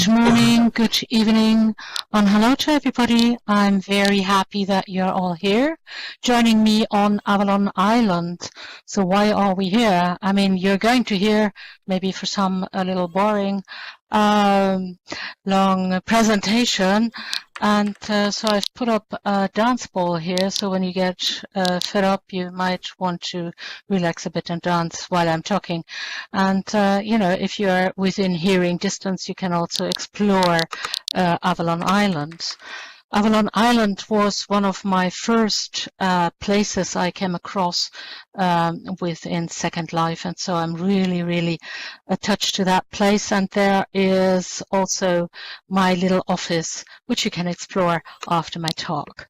Good morning, good evening, and hello to everybody. I'm very happy that you're all here, joining me on Avalon Island. So why are we here? I mean, you're going to hear, maybe for some a little boring, long presentation. And so I've put up a dance ball here, so when you get fed up, you might want to relax a bit and dance while I'm talking. And, you know, if you're within hearing distance, you can also explore Avalon Island. Avalon Island was one of my first places I came across within Second Life, and so I'm really attached to that place. And there is also my little office, which you can explore after my talk.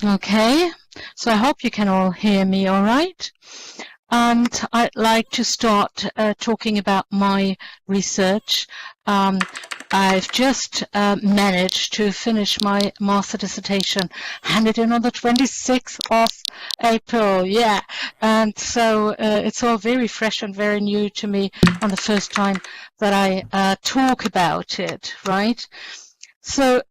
Okay, so I hope you can all hear me all right. And I'd like to start talking about my research. I've just managed to finish my master dissertation, handed in on the 26th of April, yeah. And so it's all very fresh and very new to me, and the first time that I talk about it, right? So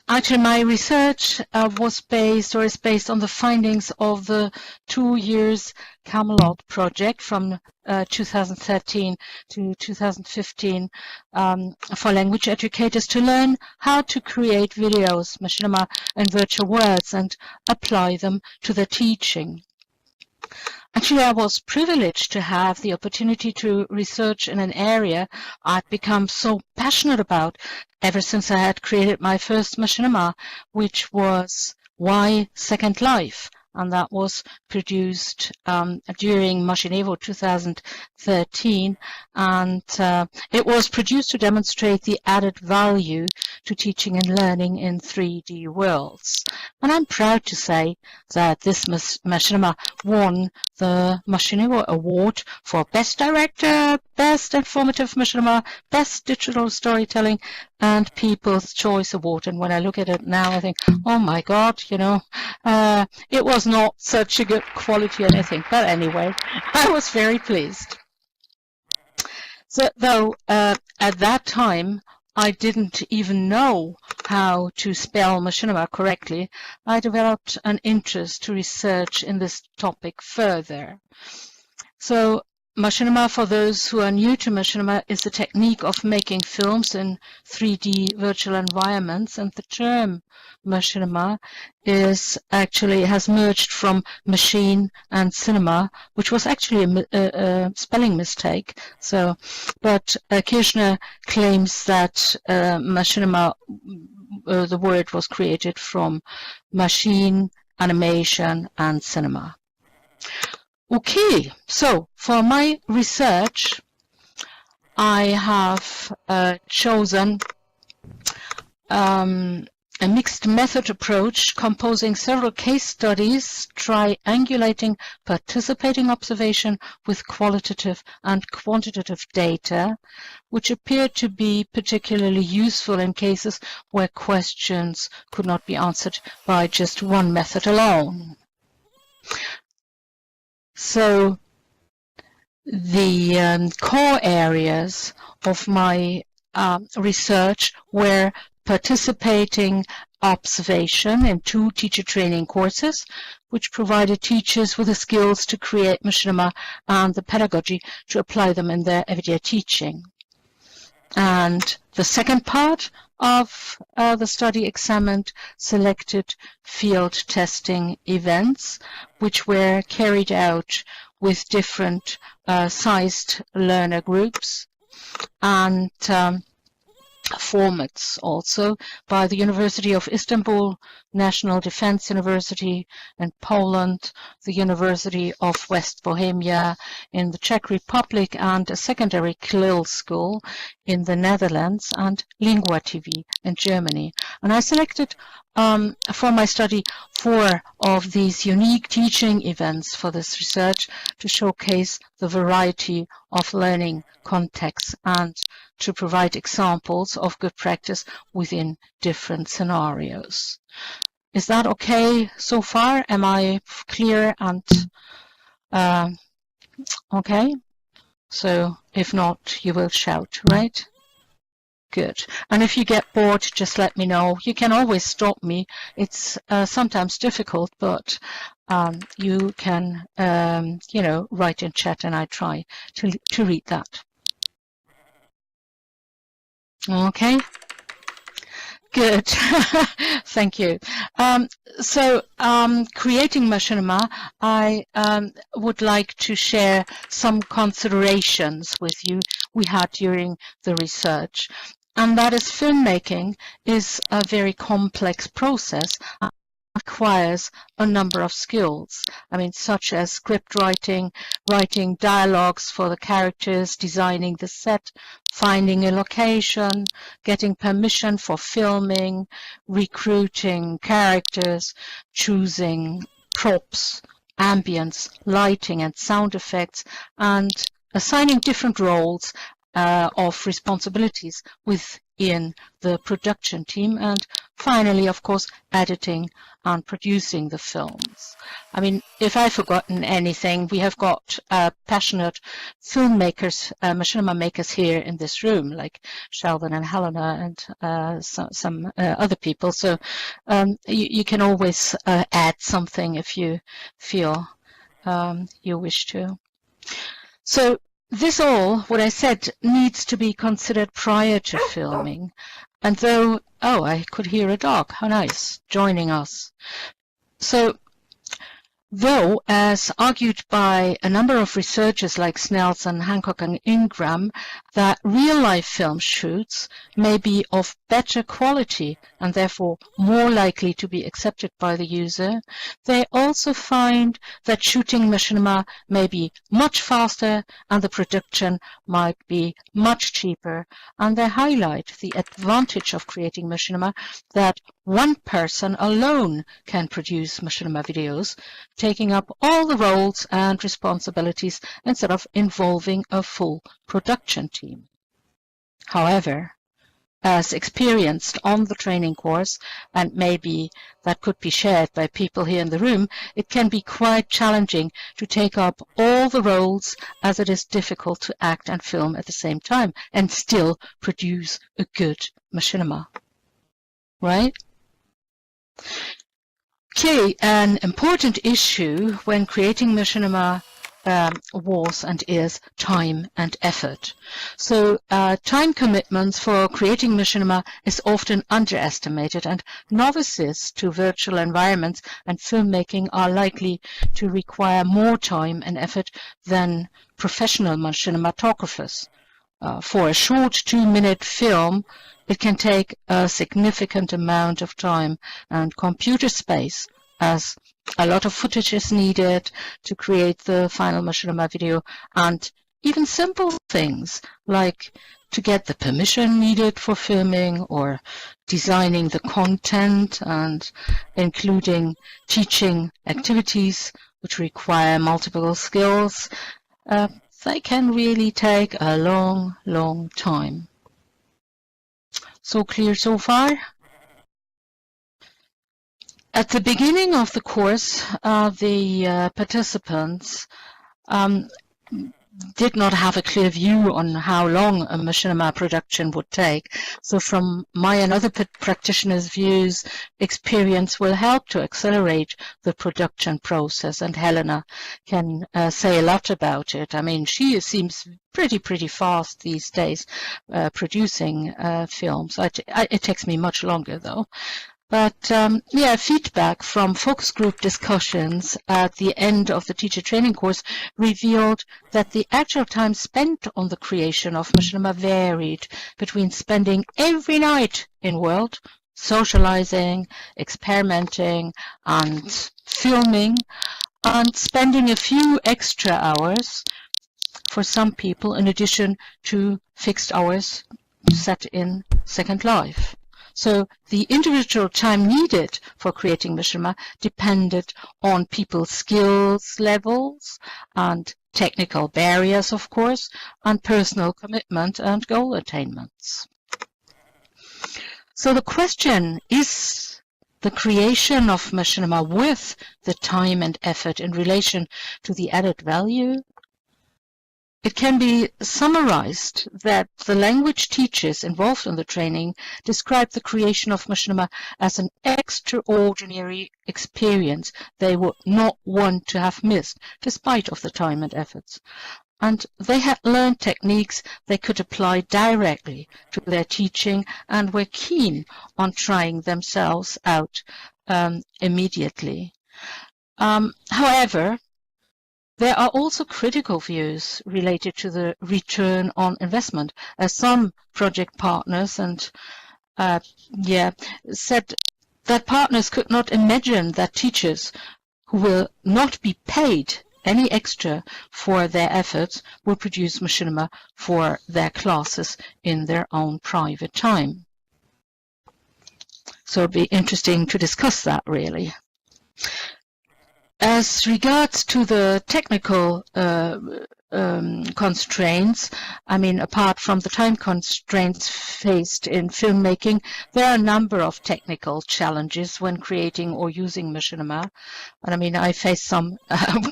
actually my research is based on the findings of the 2 years Camelot project from 2013 to 2015 for language educators to learn how to create videos, machinima, and virtual words and apply them to their teaching. Actually, I was privileged to have the opportunity to research in an area I'd become so passionate about ever since I had created my first machinima, which was Why Second Life? And that was produced during Machinima 2013, and it was produced to demonstrate the added value to teaching and learning in 3D worlds. And I'm proud to say that this machinima won the Machinima Award for Best Director, Best Informative Machinima, Best Digital Storytelling, and People's Choice Award. And when I look at it now, I think, oh my God, you know, it was not such a good quality or anything. But anyway, I was very pleased. So, though at that time, I didn't even know how to spell machinima correctly, I developed an interest to research in this topic further. So, machinima, for those who are new to machinima, is the technique of making films in 3D virtual environments, and the term machinima has merged from machine and cinema, which was actually a spelling mistake. So, but Kirchner claims that machinima, the word was created from machine, animation, and cinema. Okay, so for my research, I have chosen a mixed method approach composing several case studies, triangulating participating observation with qualitative and quantitative data, which appeared to be particularly useful in cases where questions could not be answered by just one method alone. So the core areas of my research were participating observation in 2 teacher training courses, which provided teachers with the skills to create machinima and the pedagogy to apply them in their everyday teaching. And the second part of the study examined selected field testing events, which were carried out with different sized learner groups and formats also by the University of Istanbul, National Defense University in Poland, the University of West Bohemia in the Czech Republic, and a secondary CLIL school in the Netherlands, and Lingua TV in Germany. And I selected for my study 4 of these unique teaching events for this research to showcase the variety of learning contexts and to provide examples of good practice within different scenarios. Is that okay so far? Am I clear and okay? So if not, you will shout, right? Good. And if you get bored, just let me know. You can always stop me. It's sometimes difficult, but you can, write in chat, and I try to read that. Okay. Good. Thank you. Creating Machinima, I would like to share some considerations with you we had during the research. And that is, filmmaking is a very complex process and requires a number of skills. I mean, such as script writing, writing dialogues for the characters, designing the set, finding a location, getting permission for filming, recruiting characters, choosing props, ambience, lighting and sound effects, and assigning different roles of responsibilities within the production team, and finally, of course, editing and producing the films. I mean, if I've forgotten anything, we have got passionate filmmakers, machinima makers here in this room, like Sheldon and Helena and some other people. So you can always add something if you feel you wish to. So this all, what I said, needs to be considered prior to filming. And though, oh, I could hear a dog, how nice, joining us. So, though, as argued by a number of researchers like Snelson, Hancock and Ingram, that real-life film shoots may be of better quality and therefore more likely to be accepted by the user, they also find that shooting machinima may be much faster and the production might be much cheaper, and they highlight the advantage of creating machinima that one person alone can produce machinima videos, taking up all the roles and responsibilities instead of involving a full production team. However, as experienced on the training course, and maybe that could be shared by people here in the room, it can be quite challenging to take up all the roles, as it is difficult to act and film at the same time and still produce a good machinima. Right? Okay, an important issue when creating machinima was and is time and effort. So time commitments for creating machinima is often underestimated, and novices to virtual environments and filmmaking are likely to require more time and effort than professional machinimatographers. For a short 2-minute film, it can take a significant amount of time and computer space, as a lot of footage is needed to create the final machinima video, and even simple things like to get the permission needed for filming or designing the content and including teaching activities which require multiple skills, they can really take a long, long time. So clear so far? At the beginning of the course, the participants did not have a clear view on how long a machinima production would take. So from my and other practitioners' views, experience will help to accelerate the production process, and Helena can say a lot about it. I mean, she seems pretty fast these days producing films. It takes me much longer, though. But yeah, feedback from focus group discussions at the end of the teacher training course revealed that the actual time spent on the creation of machinima varied between spending every night in world, socializing, experimenting, and filming, and spending a few extra hours for some people in addition to fixed hours set in Second Life. So the individual time needed for creating machinima depended on people's skills levels and technical barriers, of course, and personal commitment and goal attainments. So the question is the creation of machinima worth the time and effort in relation to the added value? it can be summarized that the language teachers involved in the training described the creation of Machinima as an extraordinary experience they would not want to have missed, despite of the time and efforts. And they had learned techniques they could apply directly to their teaching and were keen on trying themselves out immediately. However, there are also critical views related to the return on investment, as some project partners said that partners could not imagine that teachers who will not be paid any extra for their efforts will produce Machinima for their classes in their own private time. So it'd be interesting to discuss that, really. As regards to the technical constraints, I mean, apart from the time constraints faced in filmmaking, there are a number of technical challenges when creating or using Machinima. And I mean, I faced some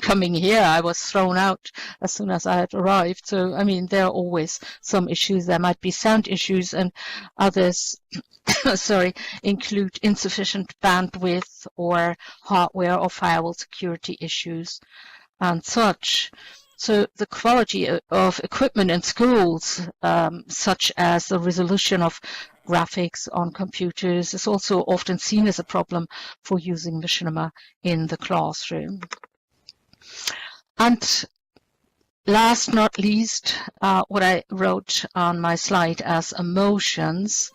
coming here. I was thrown out as soon as I had arrived. So, I mean, there are always some issues. There might be sound issues, and others include insufficient bandwidth or hardware or firewall security issues and such. So the quality of equipment in schools, such as the resolution of graphics on computers, is also often seen as a problem for using Machinima in the classroom. And last not least, what I wrote on my slide as emotions,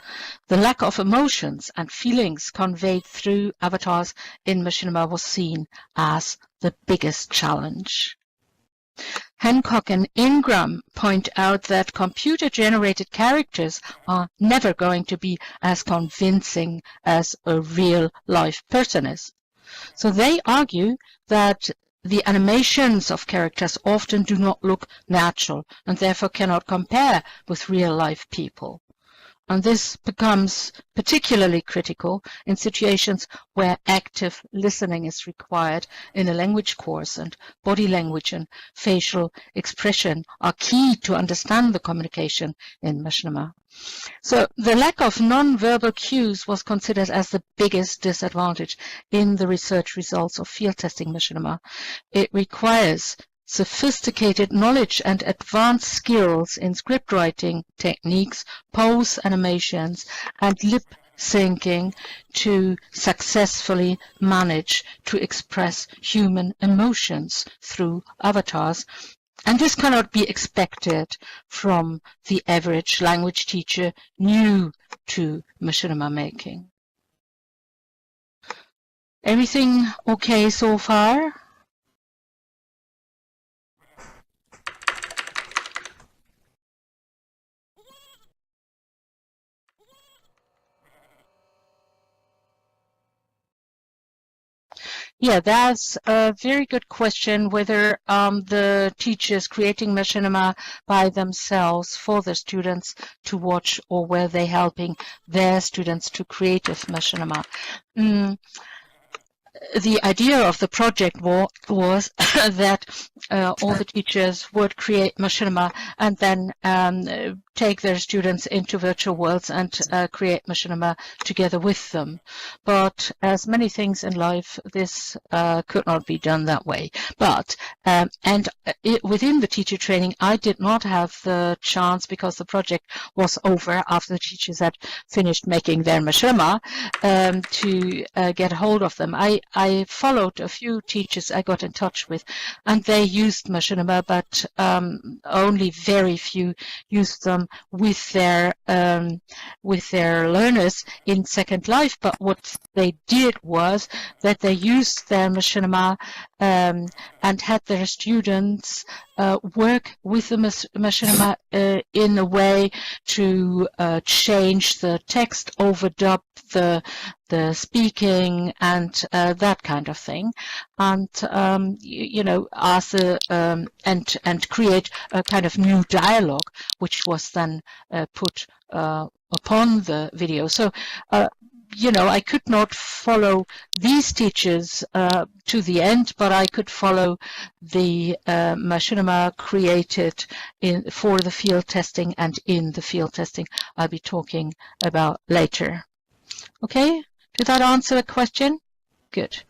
the lack of emotions and feelings conveyed through avatars in Machinima was seen as the biggest challenge. Hancock and Ingram point out that computer-generated characters are never going to be as convincing as a real-life person is. So they argue that the animations of characters often do not look natural and therefore cannot compare with real-life people. And this becomes particularly critical in situations where active listening is required in a language course, and body language and facial expression are key to understand the communication in Machinima. So the lack of non-verbal cues was considered as the biggest disadvantage in the research results of field testing Machinima. It requires sophisticated knowledge and advanced skills in script writing techniques, pose animations, and lip syncing to successfully manage to express human emotions through avatars. And this cannot be expected from the average language teacher new to Machinima making. Everything okay so far? Yeah, that's a very good question, whether the teachers creating Machinima by themselves for the students to watch, or were they helping their students to create Machinima. The idea of the project was that all the teachers would create Machinima and then take their students into virtual worlds and create Machinima together with them. But as many things in life, this could not be done that way. But within the teacher training, I did not have the chance, because the project was over after the teachers had finished making their Machinima, to get hold of them. I followed a few teachers I got in touch with, and they used Machinima, but only very few used them with their learners in Second Life. But what they did was that they used their Machinima and had their students work with the Machinima in a way to change the text, overdub the speaking, and that kind of thing, and ask and create a kind of new dialogue, which was then put upon the video. So I could not follow these teachers to the end, but I could follow the Machinima created for the field testing and in the field testing I'll be talking about later. Okay, did that answer the question? Good.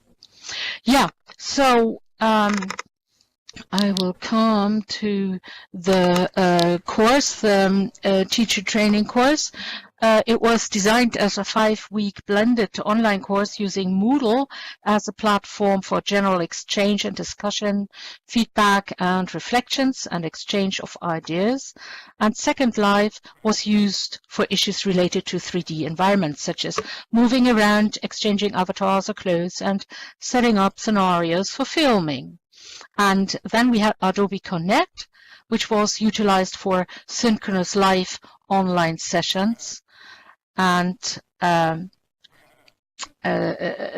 Yeah, so I will come to the course, the teacher training course. It was designed as a 5-week blended online course using Moodle as a platform for general exchange and discussion, feedback and reflections and exchange of ideas. And Second Life was used for issues related to 3D environments, such as moving around, exchanging avatars or clothes, and setting up scenarios for filming. And then we had Adobe Connect, which was utilized for synchronous live online sessions and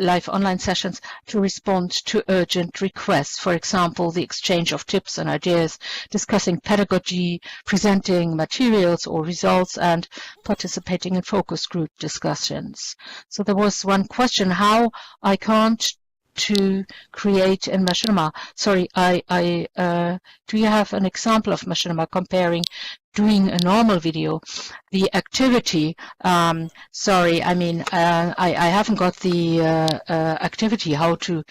live online sessions to respond to urgent requests. For example, the exchange of tips and ideas, discussing pedagogy, presenting materials or results, and participating in focus group discussions. So there was one question, how I can't to create in Machinima. Sorry, do you have an example of Machinima comparing doing a normal video? The activity, sorry, I mean, I haven't got the activity, how to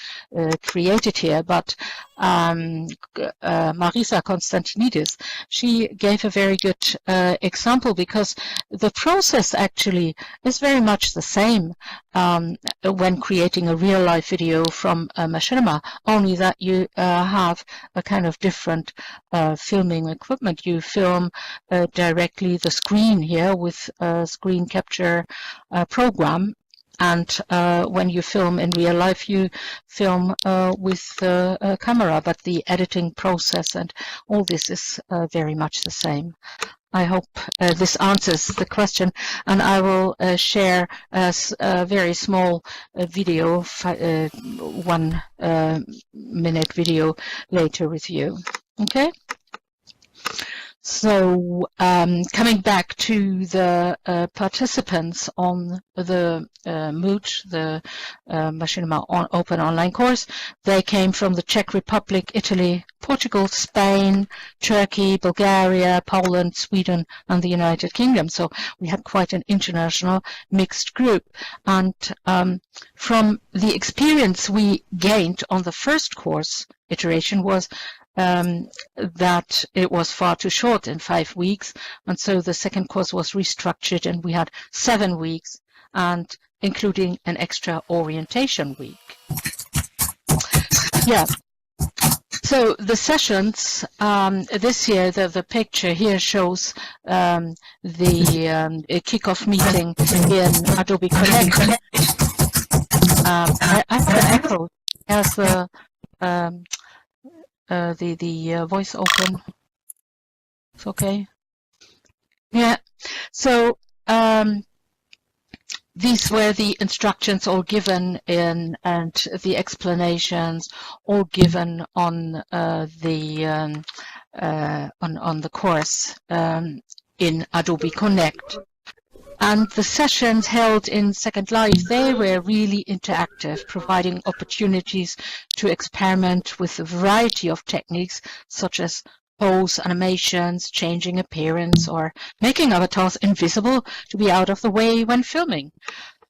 create it here, but Marisa Konstantinidis, she gave a very good example, because the process actually is very much the same when creating a real-life video from Machinima, only that you have a kind of different filming equipment. You film directly the screen here with a screen capture program, and when you film in real life, you film with a camera, but the editing process and all this is very much the same. I hope this answers the question, and I will share a very small video, 1 minute video later with you. Okay? So coming back to the participants on the MOOC, the Machinima Open Online Course, they came from the Czech Republic, Italy, Portugal, Spain, Turkey, Bulgaria, Poland, Sweden, and the United Kingdom. So we had quite an international mixed group. And from the experience we gained on the first course iteration was that it was far too short in 5 weeks, and so the second course was restructured, and we had 7 weeks, and including an extra orientation week. Yeah. So the sessions this year, the picture here shows the kickoff meeting in Adobe Connect. I have the echo as the voice open. It's okay. Yeah. So these were the instructions all given in, and the explanations all given on the course in Adobe Connect. And the sessions held in Second Life, they were really interactive, providing opportunities to experiment with a variety of techniques, such as pose animations, changing appearance, or making avatars invisible to be out of the way when filming.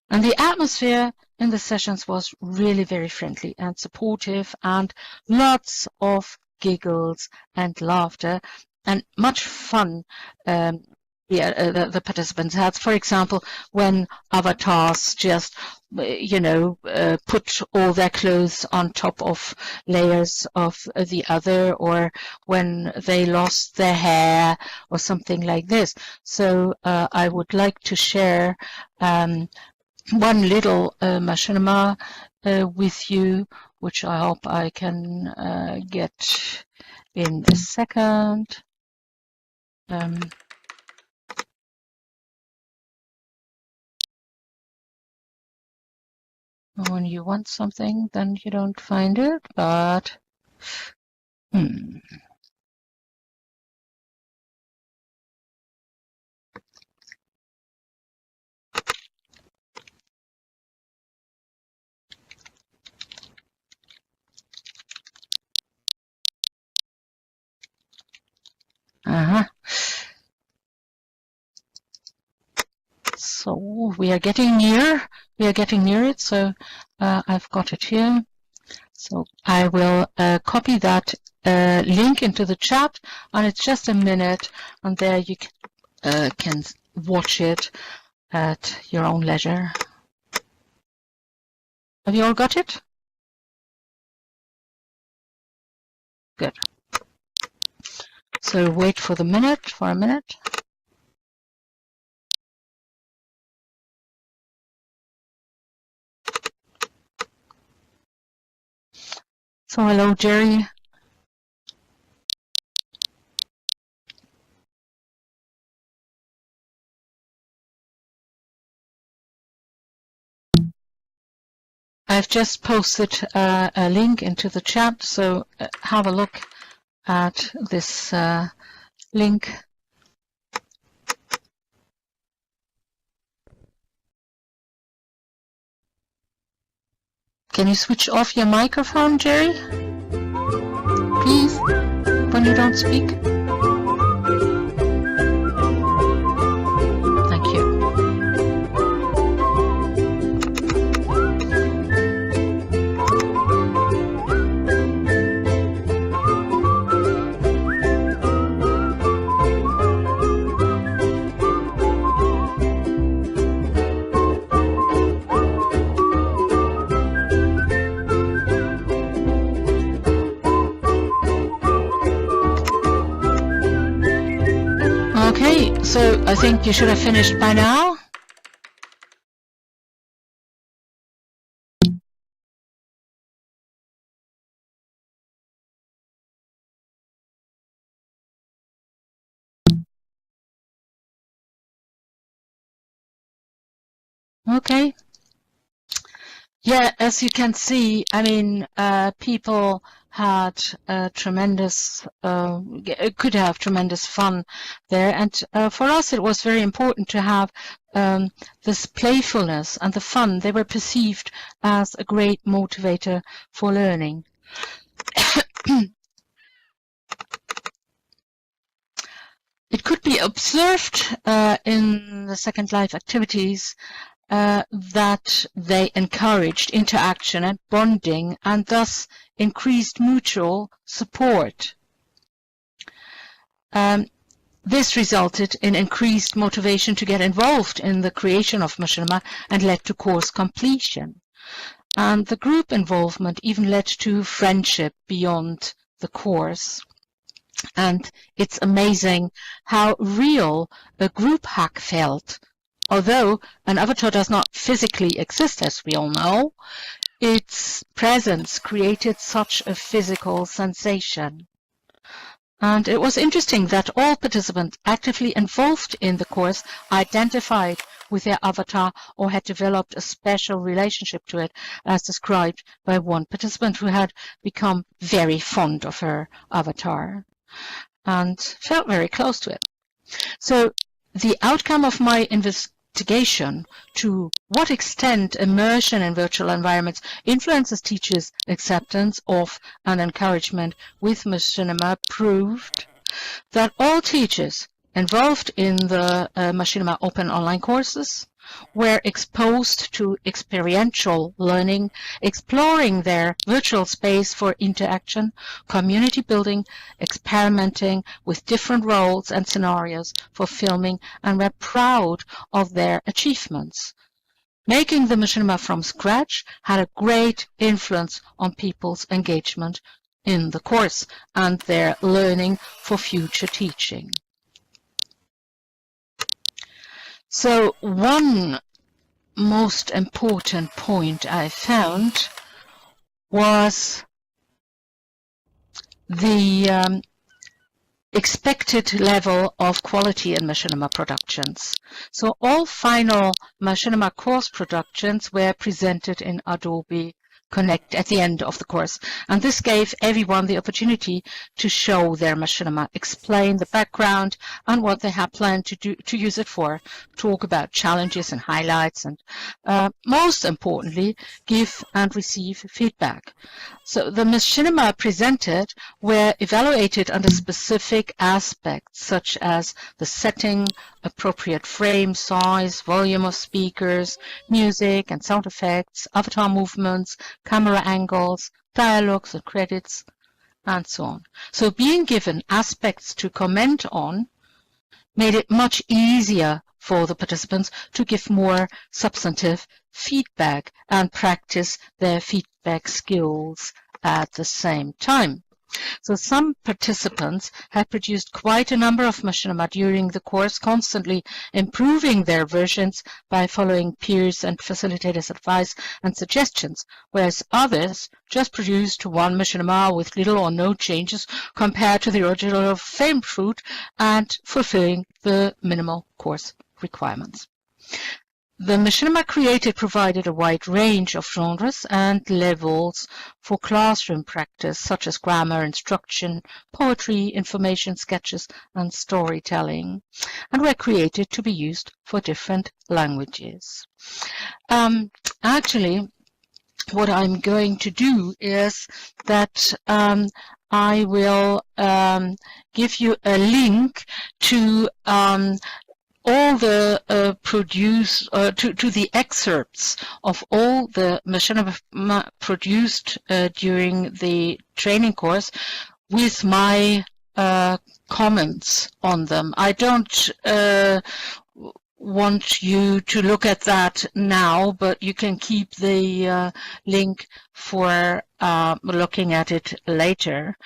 And the atmosphere in the sessions was really very friendly and supportive, and lots of giggles and laughter and much fun the participants had. For example, when avatars just, put all their clothes on top of layers of the other, or when they lost their hair or something like this. So I would like to share one little Machinima with you, which I hope I can get in a second. When you want something, then you don't find it, but Oh, we are getting near. We are getting near it. So I've got it here. So I will copy that link into the chat, and it's just a minute, and there you can watch it at your own leisure. Have you all got it? Good. So wait for a minute. So hello, Jerry. I've just posted a link into the chat, so have a look at this link. Can you switch off your microphone, Jerry? Please, when you don't speak. Thank you. Okay, so I think you should have finished by now. Okay. Yeah, as you can see, I mean, people had tremendous, could have tremendous fun there. And for us, it was very important to have this playfulness and the fun. They were perceived as a great motivator for learning. It could be observed in the Second Life activities that they encouraged interaction and bonding and thus increased mutual support. This resulted in increased motivation to get involved in the creation of Machinima and led to course completion. And the group involvement even led to friendship beyond the course. And it's amazing how real a group hack felt. Although an avatar does not physically exist, as we all know, its presence created such a physical sensation. And it was interesting that all participants actively involved in the course identified with their avatar or had developed a special relationship to it, as described by one participant who had become very fond of her avatar and felt very close to it. So the outcome of my investigation to what extent immersion in virtual environments influences teachers' acceptance of and encouragement with Machinima proved that all teachers involved in the Machinima open online courses were exposed to experiential learning, exploring their virtual space for interaction, community building, experimenting with different roles and scenarios for filming, and were proud of their achievements. Making the Machinima from scratch had a great influence on people's engagement in the course and their learning for future teaching. So one most important point I found was the expected level of quality in Machinima productions. So all final Machinima course productions were presented in Adobe connect at the end of the course. And this gave everyone the opportunity to show their machinima, explain the background and what they had planned to use it for, talk about challenges and highlights, and most importantly, give and receive feedback. So the machinima presented were evaluated under specific aspects such as the setting, appropriate frame size, volume of speakers, music and sound effects, avatar movements, camera angles, dialogues and credits, and so on. So being given aspects to comment on made it much easier for the participants to give more substantive feedback and practice their feedback skills at the same time. So some participants had produced quite a number of machinima during the course, constantly improving their versions by following peers and facilitators' advice and suggestions, whereas others just produced one machinima with little or no changes compared to the original frame fruit and fulfilling the minimal course requirements. The machinima created provided a wide range of genres and levels for classroom practice, such as grammar, instruction, poetry, information, sketches, and storytelling, and were created to be used for different languages. Actually, what I'm going to do is that I will give you a link to all the to the excerpts of all the machinima produced during the training course with my comments on them. I don't want you to look at that now, but you can keep the link for looking at it later.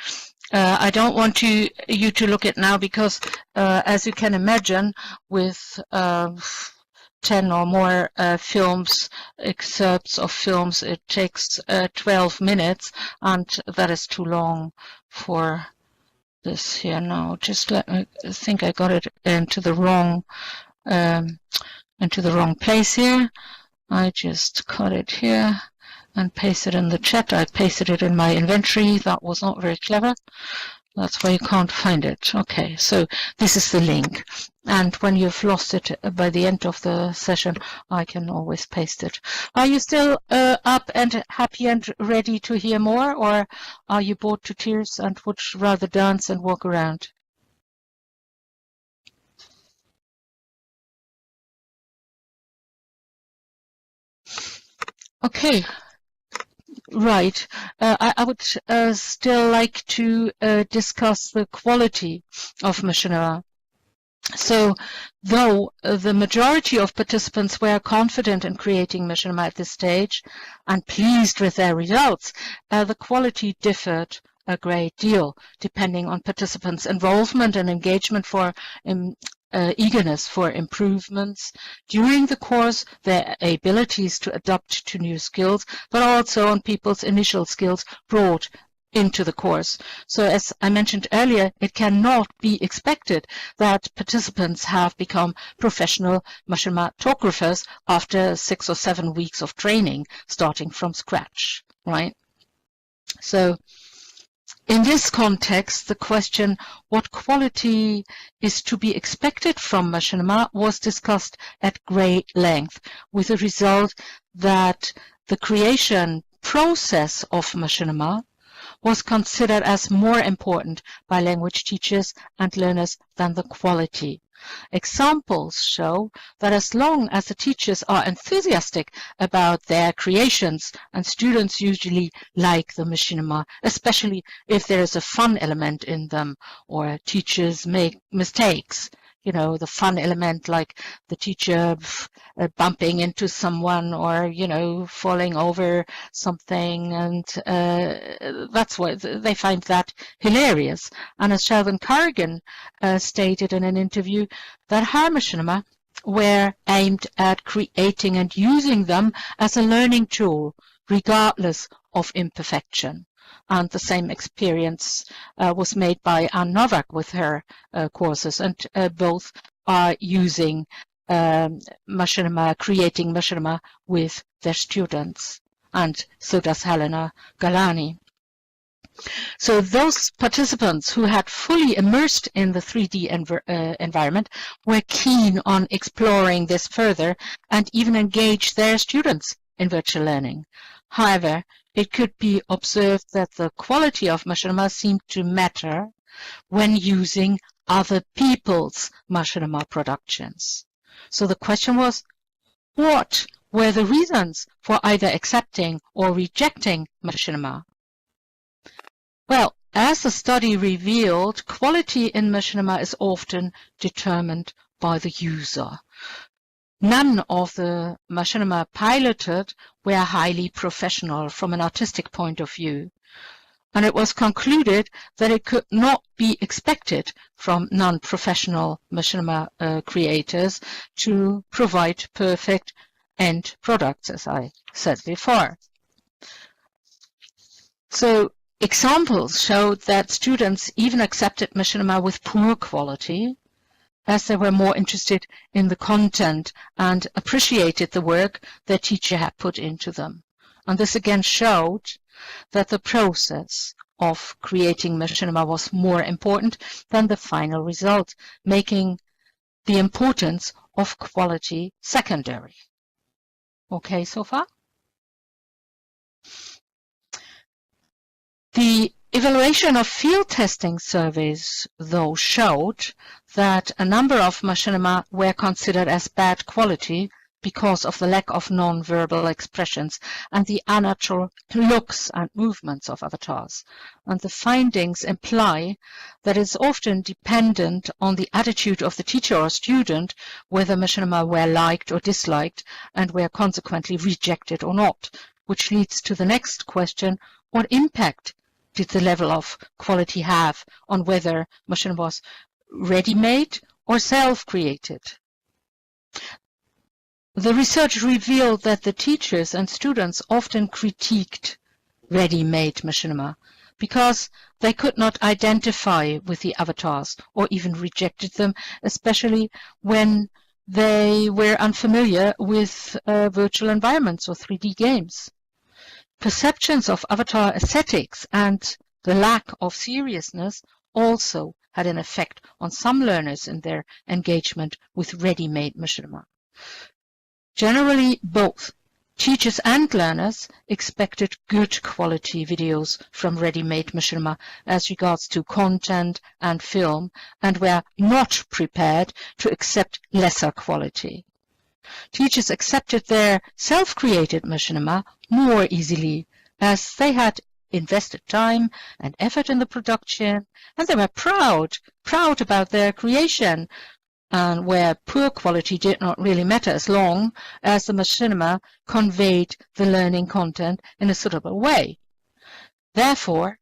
I don't want you to look at now because, as you can imagine, with 10 or more films, excerpts of films, it takes 12 minutes, and that is too long for this here now. Just let me I think I got it into the wrong place here. I just cut it here and paste it in the chat. I pasted it in my inventory. That was not very clever. That's why you can't find it. Okay, so this is the link. And when you've lost it by the end of the session, I can always paste it. Are you still up and happy and ready to hear more, or are you bored to tears and would rather dance and walk around? Okay. Right. I would still like to discuss the quality of machinima. So, though the majority of participants were confident in creating machinima at this stage and pleased with their results, the quality differed a great deal depending on participants' involvement and engagement for eagerness for improvements during the course, their abilities to adapt to new skills, but also on people's initial skills brought into the course. So as I mentioned earlier, it cannot be expected that participants have become professional machinimatographers after 6 or 7 weeks of training, starting from scratch, right? So in this context, the question, what quality is to be expected from machinima, was discussed at great length, with the result that the creation process of machinima was considered as more important by language teachers and learners than the quality. Examples show that as long as the teachers are enthusiastic about their creations, and students usually like the machinima, especially if there is a fun element in them, or teachers make mistakes. You know, the fun element, like the teacher bumping into someone, or, you know, falling over something, and that's why they find that hilarious. And as Sheldon Carrigan stated in an interview, that her machinima were aimed at creating and using them as a learning tool, regardless of imperfection. And the same experience was made by Anne Novak with her courses, and both are using machinima, creating machinima with their students. and so does Helena Galani. So those participants who had fully immersed in the 3D environment were keen on exploring this further and even engaged their students in virtual learning. However, it could be observed that the quality of machinima seemed to matter when using other people's machinima productions. So the question was, what were the reasons for either accepting or rejecting machinima? Well, as the study revealed, quality in machinima is often determined by the user. None of the machinima piloted were highly professional from an artistic point of view, and it was concluded that it could not be expected from non-professional machinima creators to provide perfect end products, as I said before. So examples showed that students even accepted machinima with poor quality, as they were more interested in the content and appreciated the work their teacher had put into them. And this again showed that the process of creating machinima was more important than the final result, making the importance of quality secondary. Okay, so far? The evaluation of field testing surveys, though, showed that a number of machinima were considered as bad quality because of the lack of non-verbal expressions and the unnatural looks and movements of avatars. And the findings imply that it's often dependent on the attitude of the teacher or student whether machinima were liked or disliked and were consequently rejected or not, which leads to the next question: what impact did the level of quality have on whether machinima was ready-made or self-created? The research revealed that the teachers and students often critiqued ready-made machinima because they could not identify with the avatars or even rejected them, especially when they were unfamiliar with virtual environments or 3D games. Perceptions of avatar aesthetics and the lack of seriousness also had an effect on some learners in their engagement with ready-made machinima. Generally, both teachers and learners expected good quality videos from ready-made machinima as regards to content and film, and were not prepared to accept lesser quality. Teachers accepted their self-created machinima more easily, as they had invested time and effort in the production, and they were proud about their creation, and where poor quality did not really matter as long as the machinima conveyed the learning content in a suitable way. Therefore,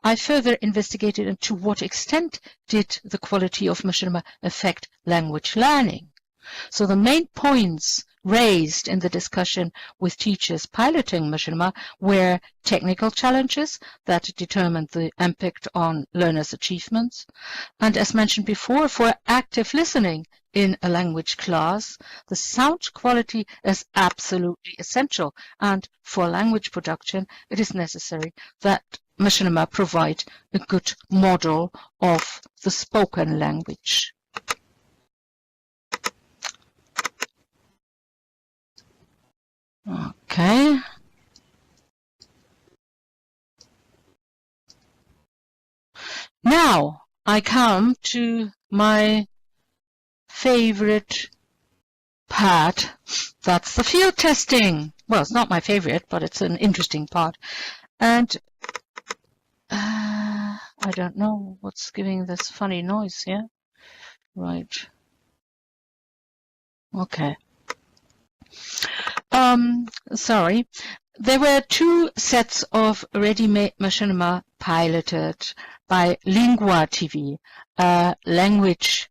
I further investigated to what extent did the quality of machinima affect language learning. So the main points raised in the discussion with teachers piloting machinima were technical challenges that determined the impact on learners' achievements. And as mentioned before, for active listening in a language class, the sound quality is absolutely essential. And for language production, it is necessary that machinima provide a good model of the spoken language. Okay. Now I come to my favorite part. That's the field testing. Well, it's not my favorite, but it's an interesting part. And I don't know what's giving this funny noise here. Right. Okay. Sorry. There were two sets of ready-made machinima piloted by Lingua TV, a language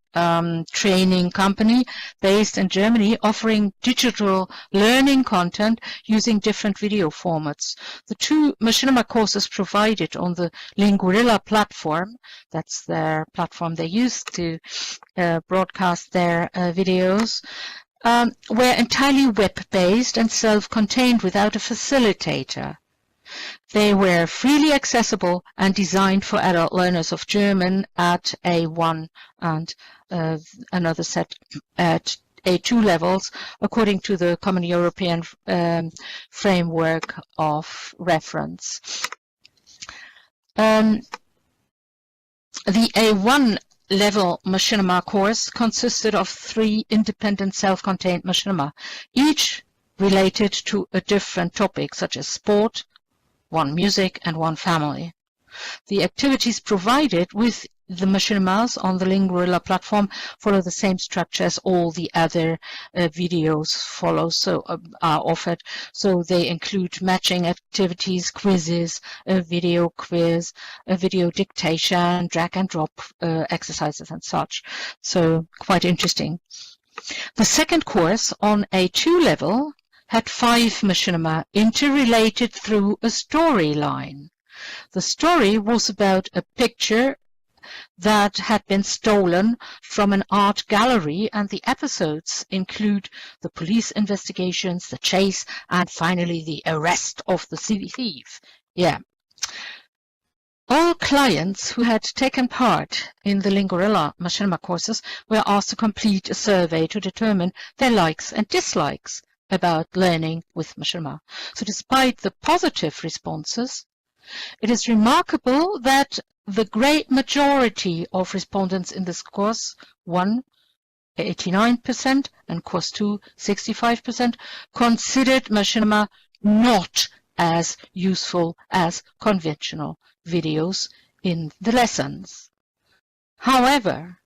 training company based in Germany offering digital learning content using different video formats. The two machinima courses provided on the Linguarilla platform, that's their platform they use to broadcast their videos, were entirely web-based and self-contained without a facilitator. They were freely accessible and designed for adult learners of German at A1 and another set at A2 levels, according to the Common European Framework of Reference. The A1 level Machinima course consisted of 3 independent self-contained Machinima, each related to a different topic, such as sport, 1 music, and 1 family. The activities provided with the Machinimas on the Lingorilla platform follow the same structure as all the other videos are offered. So they include matching activities, quizzes, a video quiz, a video dictation, drag and drop exercises and such. So quite interesting. The second course on A2 level had 5 Machinima interrelated through a storyline. The story was about a picture that had been stolen from an art gallery, and the episodes include the police investigations, the chase, and finally the arrest of the thief. Yeah. All clients who had taken part in the Lingorilla Machinima courses were asked to complete a survey to determine their likes and dislikes about learning with Machinima. So despite the positive responses, it is remarkable that the great majority of respondents in this course, 1, 89%, and course 2, 65%, considered Machinima not as useful as conventional videos in the lessons. However,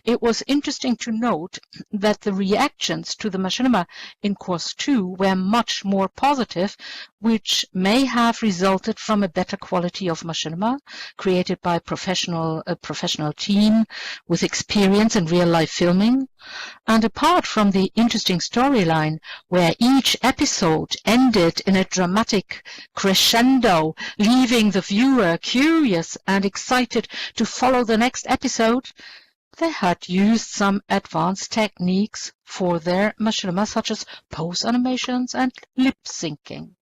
it was interesting to note that the reactions to the Machinima in course 2 were much more positive, which may have resulted from a better quality of Machinima created by a professional team with experience in real-life filming. And apart from the interesting storyline where each episode ended in a dramatic crescendo, leaving the viewer curious and excited to follow the next episode, they had used some advanced techniques for their Machinima, such as pose animations and lip syncing.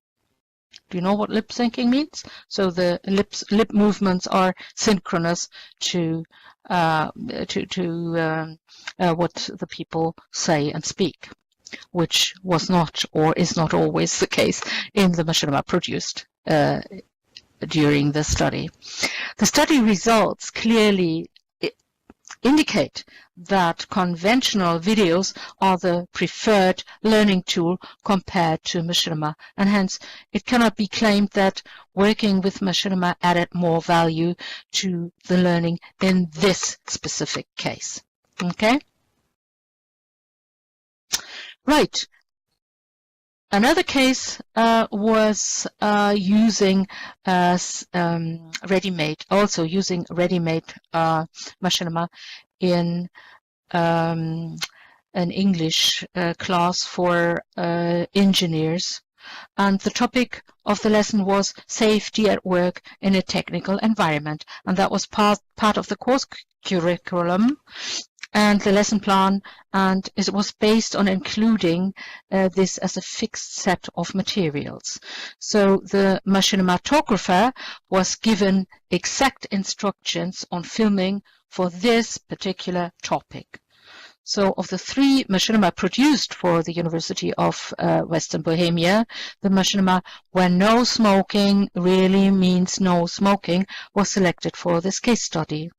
Do you know what lip syncing means? So the lip movements are synchronous to what the people say and speak, which was not or is not always the case in the Machinima produced during the study. The study results clearly indicate that conventional videos are the preferred learning tool compared to Machinima, and hence it cannot be claimed that working with Machinima added more value to the learning in this specific case. Okay? Right. Another case was using ready-made Machinima in an English class for engineers. And the topic of the lesson was safety at work in a technical environment. And that was part of the course curriculum and the lesson plan, and it was based on including this as a fixed set of materials. So the machinimatographer was given exact instructions on filming for this particular topic. So of the 3 Machinima produced for the University of Western Bohemia, the Machinima where no smoking really means no smoking was selected for this case study.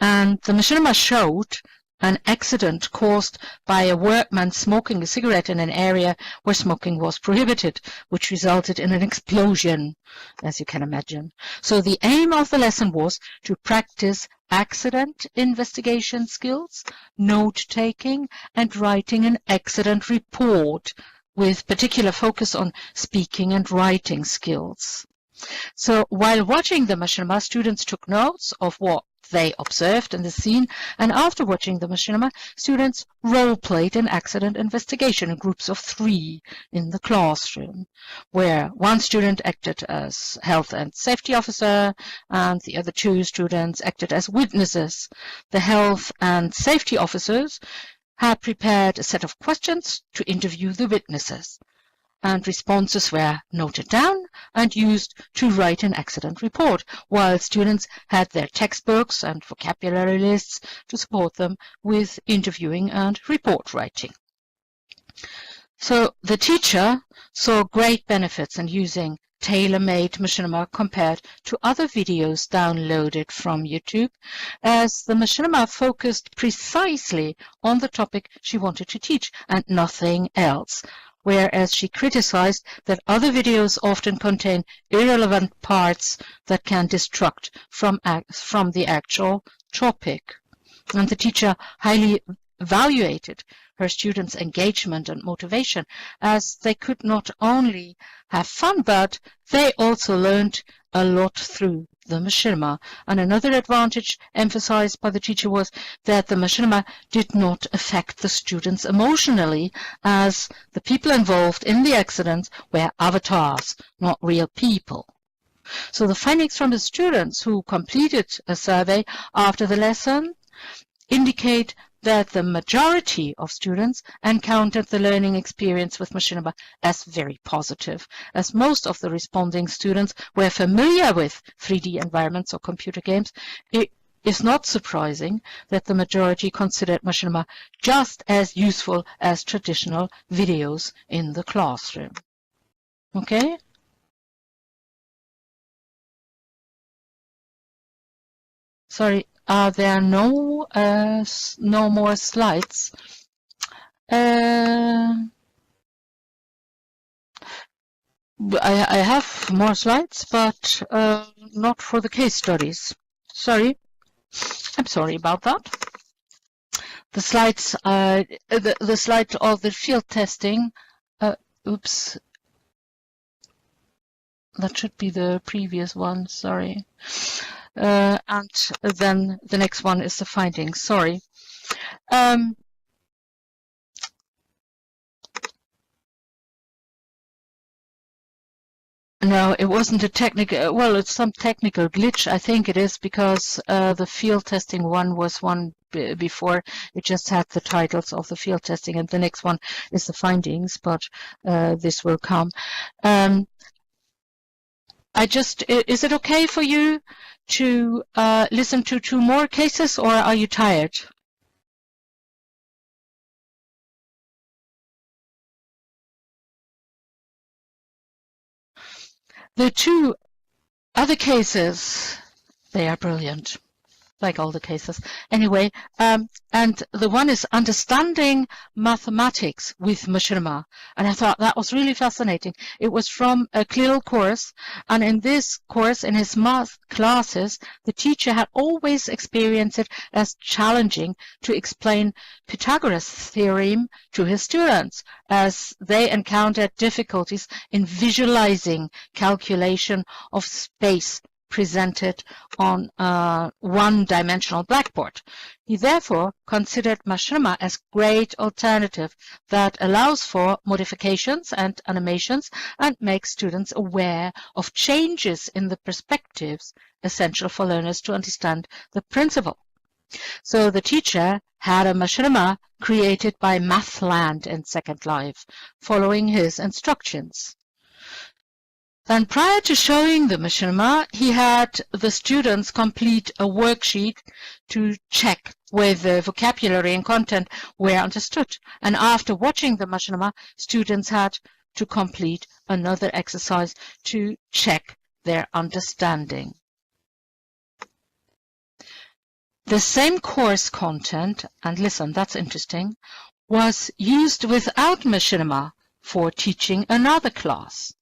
And the Machinima showed an accident caused by a workman smoking a cigarette in an area where smoking was prohibited, which resulted in an explosion, as you can imagine. So the aim of the lesson was to practice accident investigation skills, note-taking, and writing an accident report, with particular focus on speaking and writing skills. So while watching the Machinima, students took notes of what they observed in the scene, and after watching the Machinima, students role-played an accident investigation in groups of 3 in the classroom, where 1 student acted as health and safety officer, and the other 2 students acted as witnesses. The health and safety officers had prepared a set of questions to interview the witnesses, and responses were noted down and used to write an accident report, while students had their textbooks and vocabulary lists to support them with interviewing and report writing. So the teacher saw great benefits in using tailor-made Machinima compared to other videos downloaded from YouTube, as the Machinima focused precisely on the topic she wanted to teach and nothing else, whereas she criticized that other videos often contain irrelevant parts that can distract from the actual topic. And the teacher highly evaluated her students' engagement and motivation, as they could not only have fun, but they also learned a lot through the Machinima. And another advantage emphasized by the teacher was that the Machinima did not affect the students emotionally, as the people involved in the accidents were avatars, not real people. So the findings from the students who completed a survey after the lesson indicate that the majority of students encountered the learning experience with Machinima as very positive, as most of the responding students were familiar with 3D environments or computer games. It is not surprising that the majority considered Machinima just as useful as traditional videos in the classroom. Okay? Sorry. Are there no more slides? I have more slides, but not for the case studies. Sorry. I'm sorry about that. The slides, the slide of the field testing. Oops. That should be the previous one. Sorry. And then the next one is the findings. Sorry. No, it wasn't a technical, well, it's some technical glitch. I think it is because the field testing one was one before. It just had the titles of the field testing, and the next one is the findings, but this will come. Is it okay for you to listen to 2 more cases, or are you tired? The 2 other cases, they are brilliant, like all the cases. Anyway, and the one is understanding mathematics with Machinima. And I thought that was really fascinating. It was from a CLIL course. And in this course, in his math classes, the teacher had always experienced it as challenging to explain Pythagoras' theorem to his students, as they encountered difficulties in visualizing calculation of space presented on a one-dimensional blackboard. He therefore considered Machinima as a great alternative that allows for modifications and animations and makes students aware of changes in the perspectives essential for learners to understand the principle. So the teacher had a Machinima created by Mathland in Second Life, following his instructions. And prior to showing the Machinima, he had the students complete a worksheet to check whether vocabulary and content were understood. And after watching the Machinima, students had to complete another exercise to check their understanding. The same course content, and listen, that's interesting, was used without Machinima for teaching another class.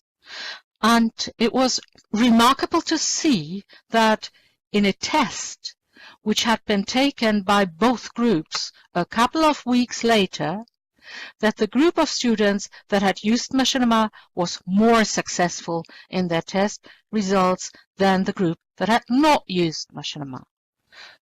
And it was remarkable to see that in a test which had been taken by both groups a couple of weeks later, that the group of students that had used Machinima was more successful in their test results than the group that had not used Machinima.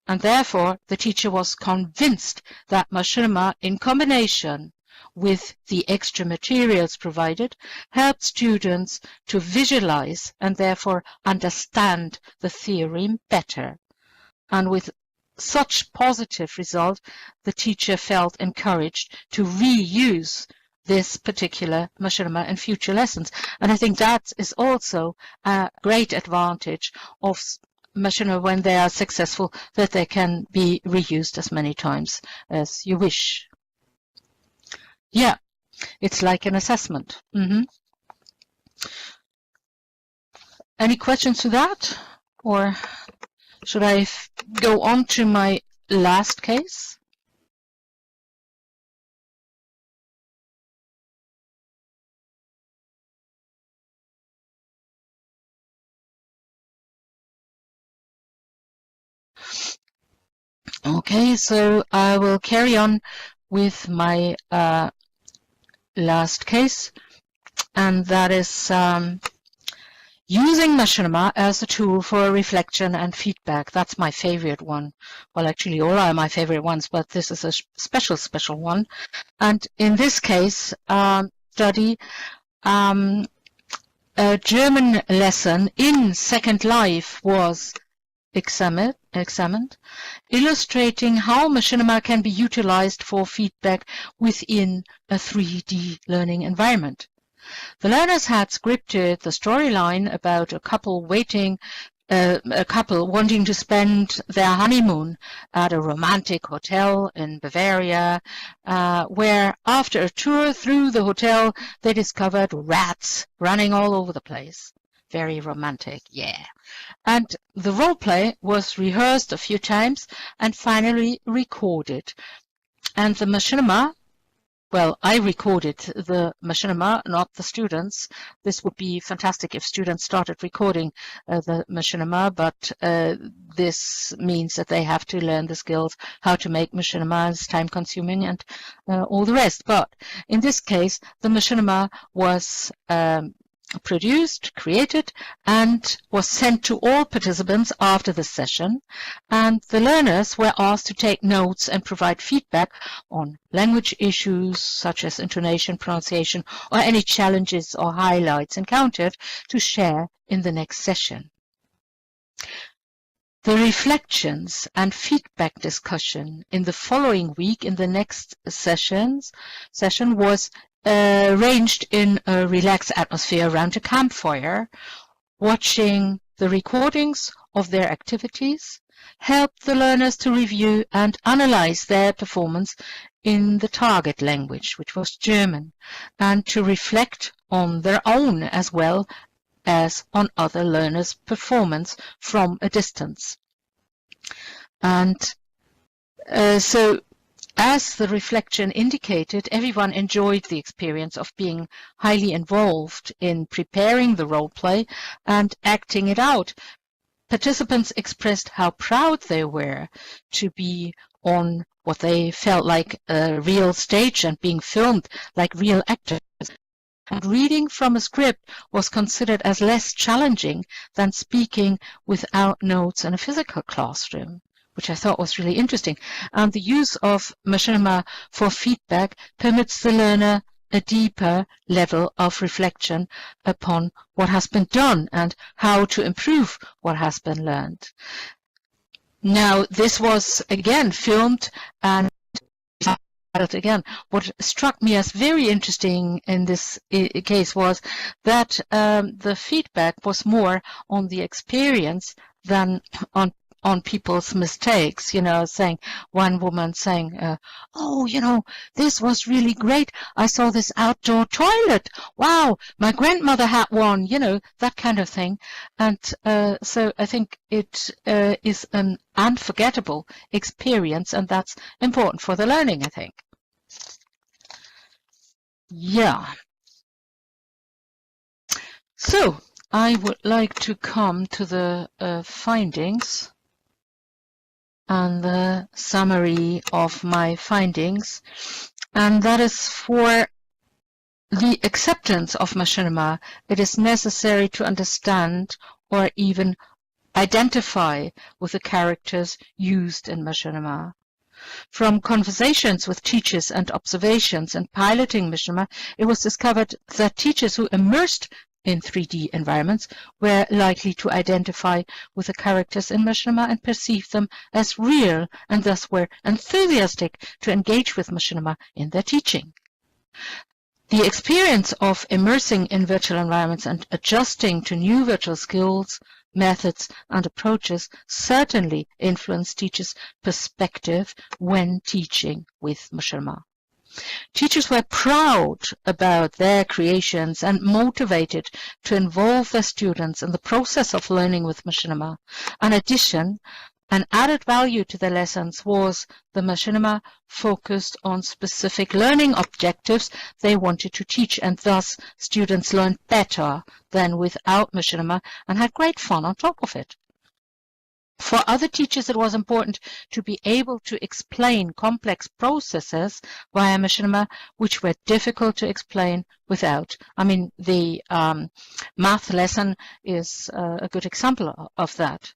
And therefore, the teacher was convinced that Machinima, in combination with the extra materials provided, helped students to visualize and therefore understand the theorem better. And with such positive result, the teacher felt encouraged to reuse this particular machinima in future lessons. And I think that is also a great advantage of machinima when they are successful, that they can be reused as many times as you wish. Yeah, it's like an assessment. Any questions to that? Or should I go on to my last case? Okay, so I will carry on with my last case, and that is using machinima as a tool for reflection and feedback. That's my favorite one. Well, actually, all are my favorite ones, but this is a special one. And in this case, study a German lesson in Second Life was examined, illustrating how machinima can be utilized for feedback within a 3D learning environment. The learners had scripted the storyline about a couple wanting to spend their honeymoon at a romantic hotel in Bavaria, where after a tour through the hotel, they discovered rats running all over the place. Very romantic, yeah. And the role play was rehearsed a few times and finally recorded. And the machinima, well, I recorded the machinima, not the students. This would be fantastic if students started recording the machinima, but this means that they have to learn the skills, how to make machinima, is time-consuming, and all the rest. But in this case, the machinima was produced, created, and was sent to all participants after the session, and the learners were asked to take notes and provide feedback on language issues such as intonation, pronunciation, or any challenges or highlights encountered to share in the next session. The reflections and feedback discussion in the following week in the next session was arranged in a relaxed atmosphere around a campfire. Watching the recordings of their activities helped the learners to review and analyze their performance in the target language, which was German, and to reflect on their own as well as on other learners' performance from a distance. And so as the reflection indicated, everyone enjoyed the experience of being highly involved in preparing the role play and acting it out. Participants expressed how proud they were to be on what they felt like a real stage and being filmed like real actors. And reading from a script was considered as less challenging than speaking without notes in a physical classroom, which I thought was really interesting. And the use of machinima for feedback permits the learner a deeper level of reflection upon what has been done and how to improve what has been learned. Now, this was again filmed and again. What struck me as very interesting in this case was that the feedback was more on the experience than on people's mistakes, saying, one woman saying, oh, this was really great. I saw this outdoor toilet. Wow, my grandmother had one, that kind of thing. And so I think it is an unforgettable experience, and that's important for the learning, I think. Yeah. So I would like to come to the findings and the summary of my findings, and that is for the acceptance of machinima. It is necessary to understand or even identify with the characters used in machinima. From conversations with teachers and observations and piloting machinima, it was discovered that teachers who immersed in 3D environments were likely to identify with the characters in Machinima and perceive them as real, and thus were enthusiastic to engage with Machinima in their teaching. The experience of immersing in virtual environments and adjusting to new virtual skills, methods, and approaches certainly influenced teachers' perspective when teaching with Machinima. Teachers were proud about their creations and motivated to involve their students in the process of learning with Machinima. In addition, an added value to their lessons was the Machinima focused on specific learning objectives they wanted to teach, and thus students learned better than without Machinima and had great fun on top of it. For other teachers, it was important to be able to explain complex processes via Machinima, which were difficult to explain without. I mean, the math lesson is a good example of that.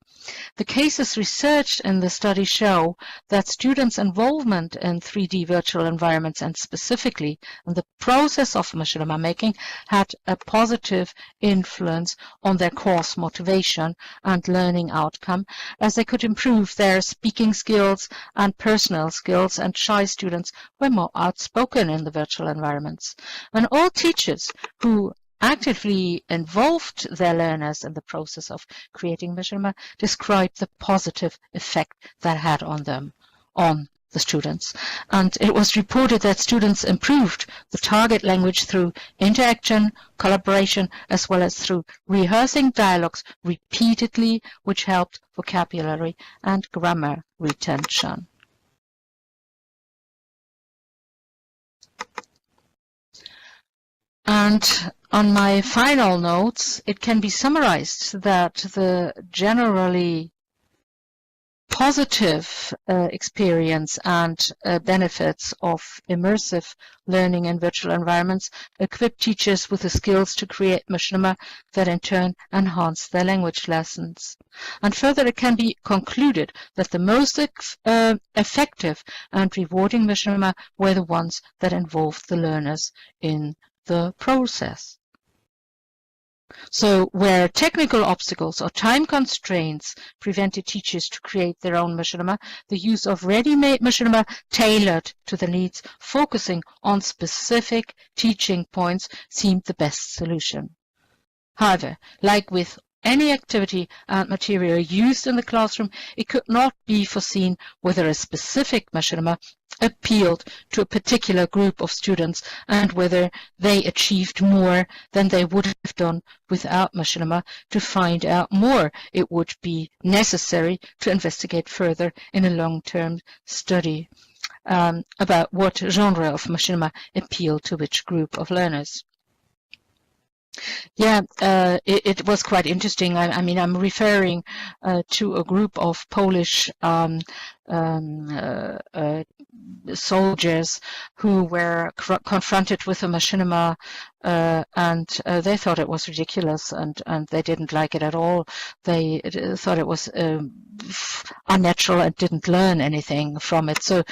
The cases researched in the study show that students' involvement in 3D virtual environments, and specifically in the process of Machinima making, had a positive influence on their course motivation and learning outcome, as they could improve their speaking skills and personal skills, and shy students were more outspoken in the virtual environments. And all teachers who actively involved their learners in the process of creating Machinima described the positive effect that had on them, on the students. And it was reported that students improved the target language through interaction, collaboration, as well as through rehearsing dialogues repeatedly, which helped vocabulary and grammar retention. And on my final notes, it can be summarized that the generally positive experience and benefits of immersive learning in virtual environments equip teachers with the skills to create Machinima that in turn enhance their language lessons. And further, it can be concluded that the most effective and rewarding Machinima were the ones that involved the learners in the process. So where technical obstacles or time constraints prevented teachers to create their own Machinima, the use of ready-made Machinima tailored to the needs, focusing on specific teaching points, seemed the best solution. However, like with any activity and material used in the classroom, it could not be foreseen whether a specific Machinima appealed to a particular group of students and whether they achieved more than they would have done without Machinima. To find out more, it would be necessary to investigate further in a long-term study about what genre of Machinima appealed to which group of learners. Yeah, it was quite interesting. I mean, I'm referring to a group of Polish soldiers who were confronted with a Machinima, and they thought it was ridiculous, and they didn't like it at all. They thought it was unnatural and didn't learn anything from it. So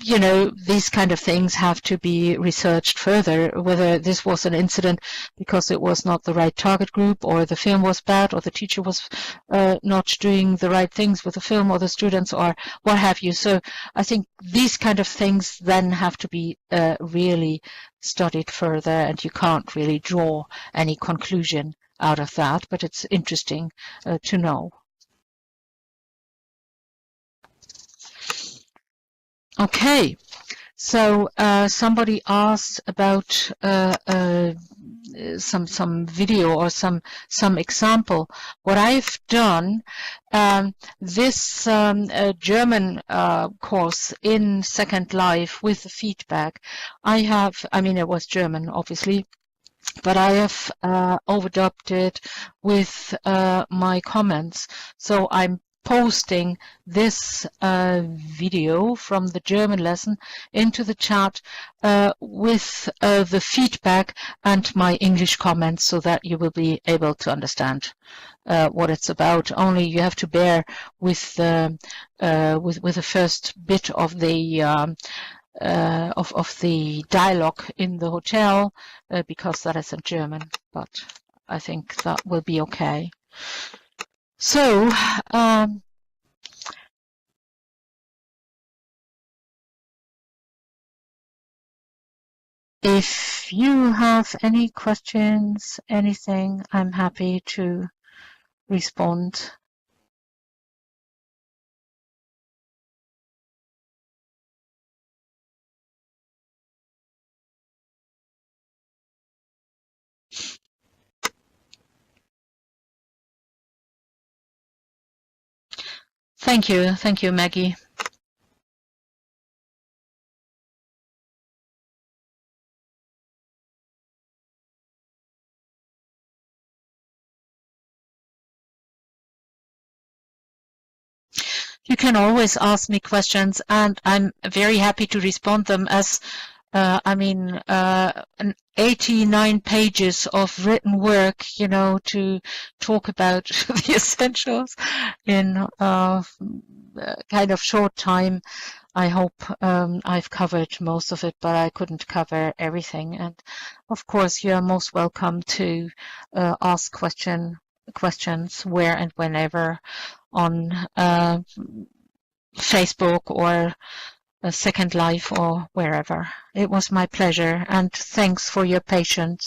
you know, these kind of things have to be researched further, whether this was an incident because it was not the right target group, or the film was bad, or the teacher was not doing the right things with the film or the students, or what have you. So I think these kind of things then have to be really studied further, and you can't really draw any conclusion out of that, but it's interesting to know. Okay, so somebody asked about some video or some example. What I've done, this German course in Second Life with the feedback, I mean it was German obviously, but I have overdubbed it with my comments. So I'm posting this video from the German lesson into the chat with the feedback and my English comments, so that you will be able to understand what it's about. Only you have to bear with the first bit of the of the dialogue in the hotel because that is in German, but I think that will be okay. So if you have any questions, anything, I'm happy to respond. Thank you, Maggie. You can always ask me questions, and I'm very happy to respond them as, 89 pages of written work, to talk about the essentials in kind of short time. I hope I've covered most of it, but I couldn't cover everything. And of course, you are most welcome to ask questions where and whenever on Facebook or Second Life or wherever. It was my pleasure, and thanks for your patience.